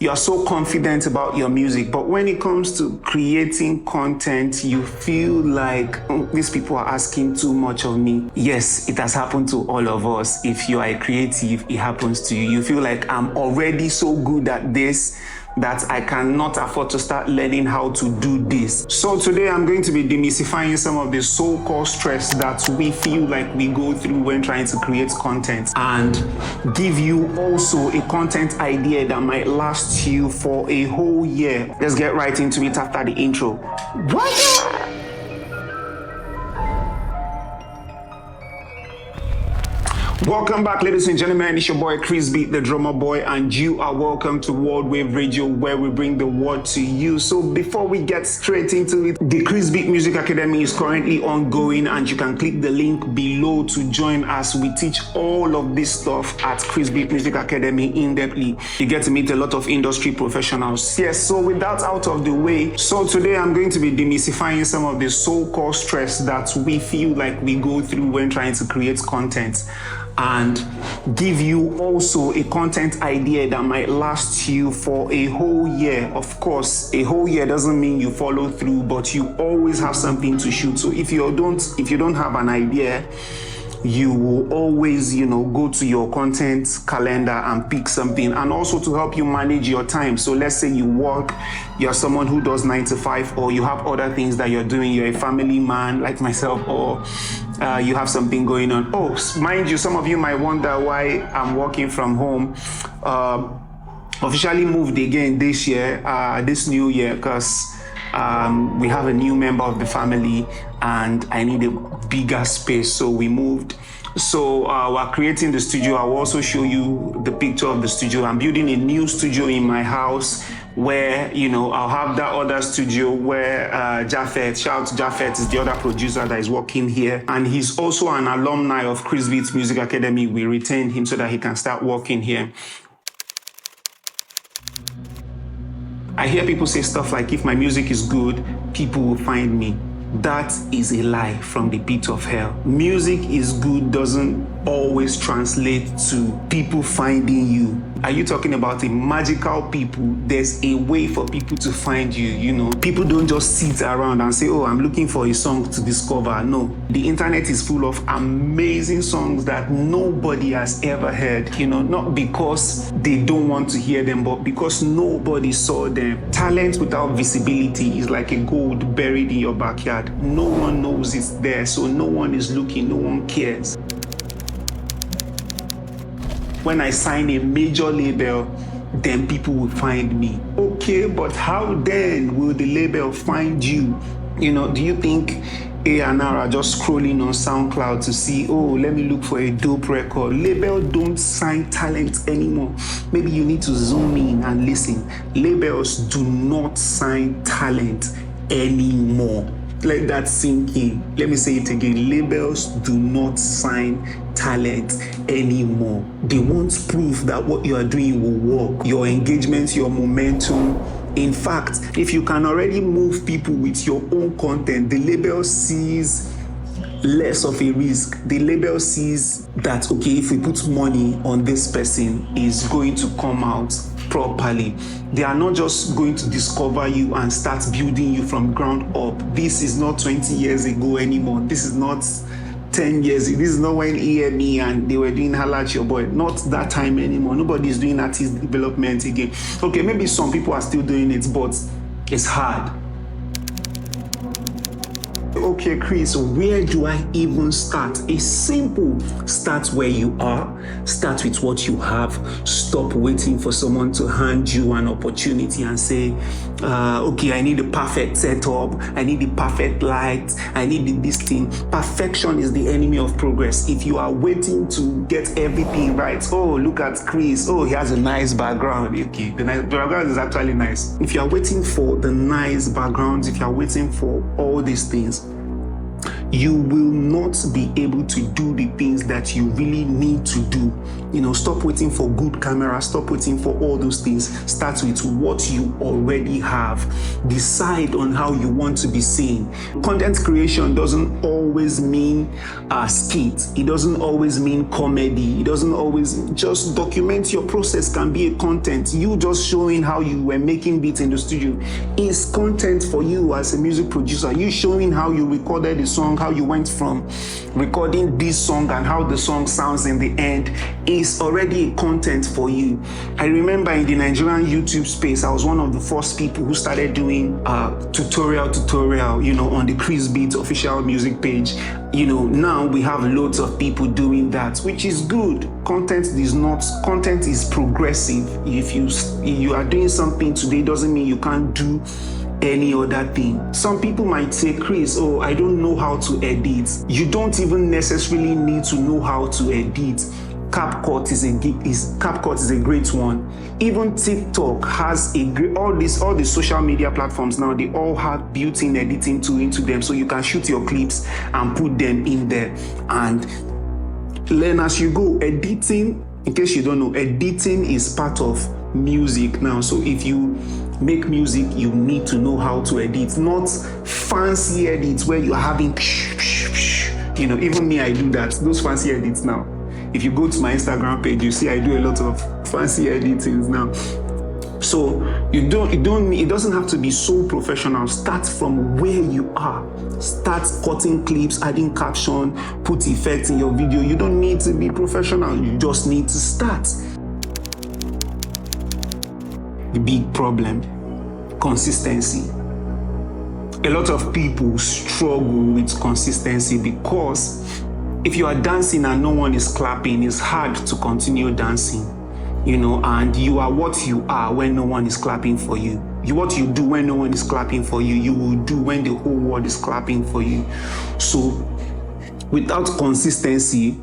You are so confident about your music, but when it comes to creating content, you feel like these people are asking too much of me. Yes, it has happened to all of us. If you are a creative, it happens to you. You feel like I'm already so good at this that I cannot afford to start learning how to do this. So today I'm going to be demystifying some of the so-called stress that we feel like we go through when trying to create content, and give you also a content idea that might last you for a whole year. Let's get right into it after the intro. What? Welcome back, ladies and gentlemen. It's your boy Krizbeatz, the drummer boy, and you are welcome to World Wave Radio, where we bring the word to you. So before we get straight into it, the Krizbeatz Music Academy is currently ongoing, and you can click the link below to join us. We teach all of this stuff at Krizbeatz Music Academy in-depthly. You get to meet a lot of industry professionals. Yes, so with that out of the way, so today I'm going to be demystifying some of the so-called stress that we feel like we go through when trying to create content, and give you also a content idea that might last you for a whole year. Of course, a whole year doesn't mean you follow through, but you always have something to shoot. So if you don't have an idea, you will always, go to your content calendar and pick something, and also to help you manage your time. So let's say you work, you're someone who does 9 to 5, or you have other things that you're doing. You're a family man like myself, or you have something going on. Oh, mind you, some of you might wonder why I'm working from home. Officially moved again this year, this new year, because we have a new member of the family and I need a bigger space, so we moved. So we're creating the studio. I will also show you the picture of the studio. I'm building a new studio in my house where, I'll have that other studio where Japheth, shout out to Japheth, is the other producer that is working here. And he's also an alumni of Krizbeatz Music Academy. We retained him so that he can start working here. I hear people say stuff like, if my music is good, people will find me. That is a lie from the pit of hell. Music is good doesn't always translate to people finding you. Are you talking about a magical people? There's a way for people to find you, People don't just sit around and say, oh, I'm looking for a song to discover. No, the internet is full of amazing songs that nobody has ever heard, not because they don't want to hear them, but because nobody saw them. Talent without visibility is like a gold buried in your backyard. No one knows it's there, so no one is looking, no one cares. When I sign a major label, then people will find me. Okay, but how then will the label find you? Do you think NAIRA are just scrolling on SoundCloud to see, oh, let me look for a dope record? Labels don't sign talent anymore. Maybe you need to zoom in and listen. Labels do not sign talent anymore. Let that sink in. Let me say it again. Labels do not sign talent anymore. They want proof that what you are doing will work. Your engagement, your momentum. In fact, if you can already move people with your own content, the label sees less of a risk. The label sees that, okay, if we put money on this person, is going to come out properly. They are not just going to discover you and start building you from ground up. This is not 20 years ago anymore. This is not 10 years. This is not when EME and they were doing Holla at Your Boy. Not that time anymore. Nobody is doing artist development again. Okay, maybe some people are still doing it, but it's hard. Okay, Chris, where do I even start? It's simple. Start where you are. Start with what you have. Stop waiting for someone to hand you an opportunity and say, okay, I need the perfect setup. I need the perfect light. I need this thing. Perfection is the enemy of progress. If you are waiting to get everything right, oh, look at Chris. Oh, he has a nice background. Okay, the nice background is actually nice. If you are waiting for the nice backgrounds, if you are waiting for all these things, you will not be able to do the things that you really need to do Stop waiting for good camera, stop waiting for all those things. Start with what you already have. Decide on how you want to be seen. Content creation doesn't always mean skit. It doesn't always mean comedy. It doesn't always just document your process can be a content. You just showing how you were making beats in the studio is content for you as a music producer. You showing how you recorded the song, how you went from recording this song and how the song sounds in the end is already a content for you. I remember in the Nigerian YouTube space, I was one of the first people who started doing tutorial, on the Krizbeatz official music page. Now we have loads of people doing that, which is good. Content is progressive. If you are doing something today, doesn't mean you can't do any other thing. Some people might say, Chris, I don't know how to edit. You don't even necessarily need to know how to edit. CapCut is a great one. Even TikTok has all the social media platforms now, they all have built-in editing tool into them, so you can shoot your clips and put them in there and learn as you go. Editing, in case you don't know, editing is part of music now. So if you make music, you need to know how to edit, not fancy edits where you're having even me, I do that, those fancy edits now. If you go to my Instagram page, you see I do a lot of fancy editings now. So it doesn't have to be so professional. Start from where you are. Start cutting clips, adding caption, put effects in your video. You don't need to be professional. You just need to start. The big problem, consistency. A lot of people struggle with consistency because if you are dancing and no one is clapping, it's hard to continue dancing, and you are what you are when no one is clapping for you. What you do when no one is clapping for you, you will do when the whole world is clapping for you. So without consistency,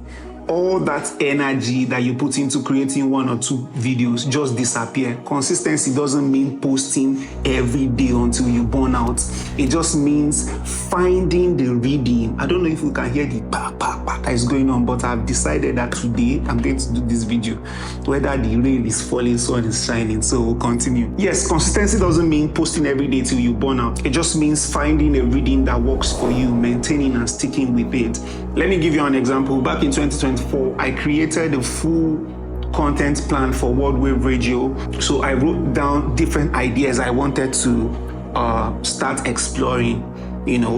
all that energy that you put into creating 1 or 2 videos just disappear. Consistency doesn't mean posting every day until you burn out. It just means finding the rhythm. I don't know if you can hear the pa pa pa that is going on, but I've decided that today I'm going to do this video. Whether the rain is falling, sun is shining, so we'll continue. Yes, consistency doesn't mean posting every day till you burn out. It just means finding a rhythm that works for you, maintaining and sticking with it. Let me give you an example. Back in 2024, I created a full content plan for World Wave Radio. So I wrote down different ideas I wanted to start exploring.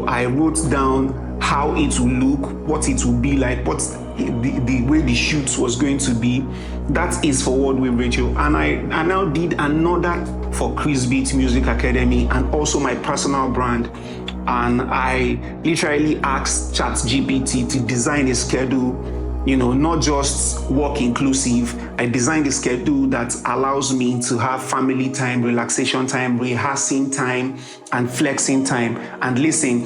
I wrote down how it will look, what it will be like, what the way the shoots was going to be. That is for World Wave Radio. And I now did another for Krizbeatz Music Academy and also my personal brand. And I literally asked ChatGPT to design a schedule, not just work inclusive. I designed a schedule that allows me to have family time, relaxation time, rehearsing time, and flexing time. And listen,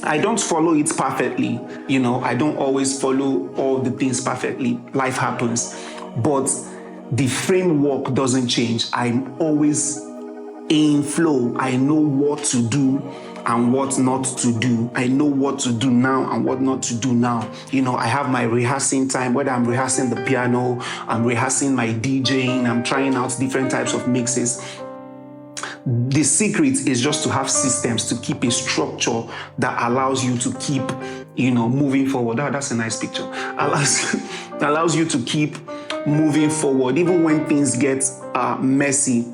I don't follow it perfectly. I don't always follow all the things perfectly. Life happens. But the framework doesn't change. I'm always in flow. I know what to do and what not to do. I know what to do now and what not to do now. I have my rehearsing time, whether I'm rehearsing the piano, I'm rehearsing my DJing, I'm trying out different types of mixes. The secret is just to have systems, to keep a structure that allows you to keep, moving forward. That's a nice picture. Allows you to keep moving forward, even when things get messy.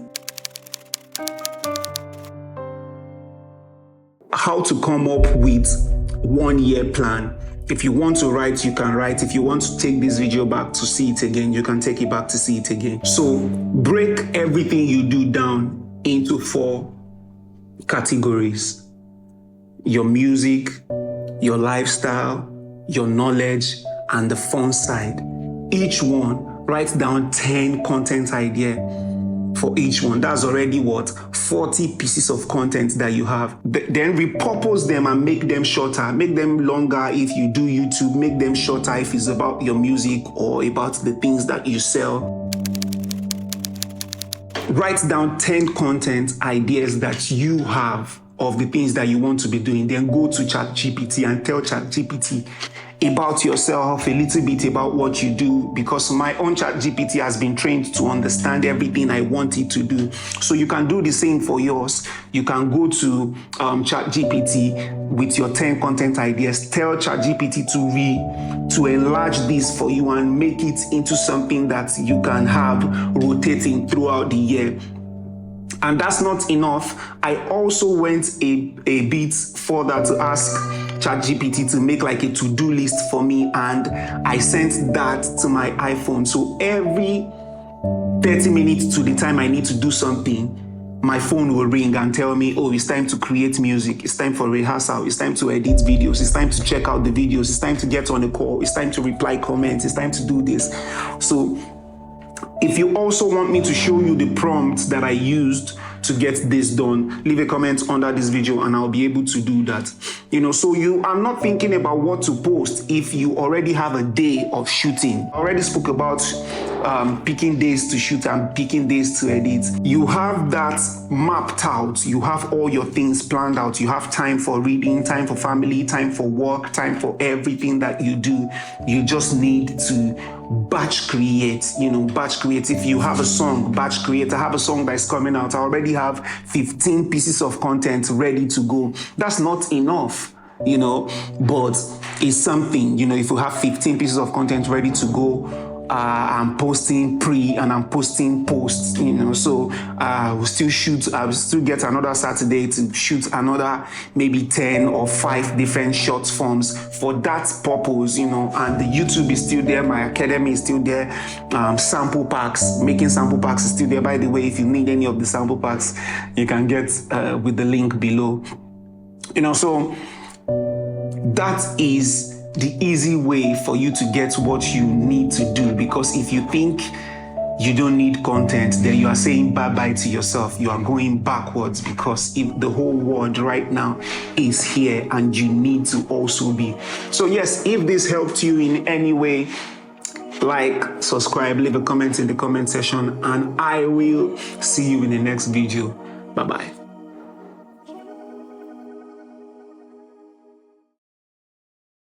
How to come up with 1-year plan. If you want to write, you can write. If you want to take this video back to see it again, you can take it back to see it again. So break everything you do down into 4 categories: your music, your lifestyle, your knowledge, and the fun side. Each one, write down 10 content ideas for each one. That's already 40 pieces of content that you have. Then repurpose them and make them shorter. Make them longer if you do YouTube. Make them shorter if it's about your music or about the things that you sell. Write down 10 content ideas that you have of the things that you want to be doing, then go to ChatGPT and tell ChatGPT about yourself, a little bit about what you do, because my own ChatGPT has been trained to understand everything I want it to do. So you can do the same for yours. You can go to ChatGPT with your 10 content ideas, tell ChatGPT to enlarge this for you and make it into something that you can have rotating throughout the year. And that's not enough. I also went a bit further to ask ChatGPT to make like a to-do list for me, and I sent that to my iPhone. So every 30 minutes to the time I need to do something, my phone will ring and tell me, oh, it's time to create music, it's time for rehearsal, it's time to edit videos, it's time to check out the videos, it's time to get on a call, it's time to reply comments, it's time to do this. So if you also want me to show you the prompts that I used to get this done, leave a comment under this video and I'll be able to do that. So you are not thinking about what to post if you already have a day of shooting. I already spoke about picking days to shoot and picking days to edit. You have that mapped out. You have all your things planned out. You have time for reading, time for family, time for work, time for everything that you do. You just need to batch create, batch create. If you have a song, batch create. I have a song that's coming out. I already have 15 pieces of content ready to go. That's not enough, but it's something, if you have 15 pieces of content ready to go, I'm posting pre and I'm posting post, so we'll still shoot, I will still get another Saturday to shoot another maybe 10 or 5 different short forms for that purpose, and the YouTube is still there, my academy is still there, sample packs, making sample packs is still there. By the way, if you need any of the sample packs, you can get with the link below, so that is the easy way for you to get what you need to do. Because if you think you don't need content, then you are saying bye-bye to yourself. You are going backwards, because if the whole world right now is here and you need to also be. So yes, if this helped you in any way, like, subscribe, leave a comment in the comment section, and I will see you in the next video. Bye-bye.